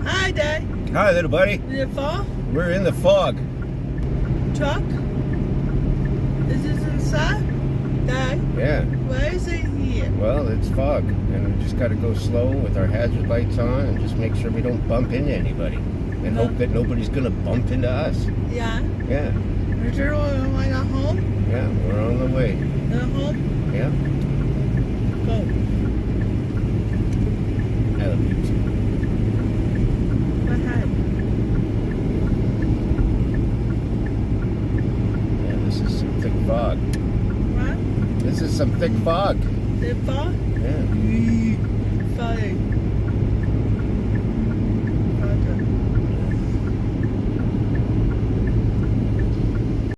Hi, Dad. Hi, little buddy. Is it fall? We're in the fog. Truck? Is this inside? Dad, Yeah. why is it here? Well, it's fog, and we just got to go slow with our hazard lights on and just make sure we don't bump into anybody, and hope that nobody's gonna bump into us. Yeah. Yeah. Is there one at home? Yeah. We're on the way. At home? Yeah. Go. I love you too. Go ahead. Yeah. This is some thick fog. What? This is some thick fog. Is it fall? Yeah. Sorry.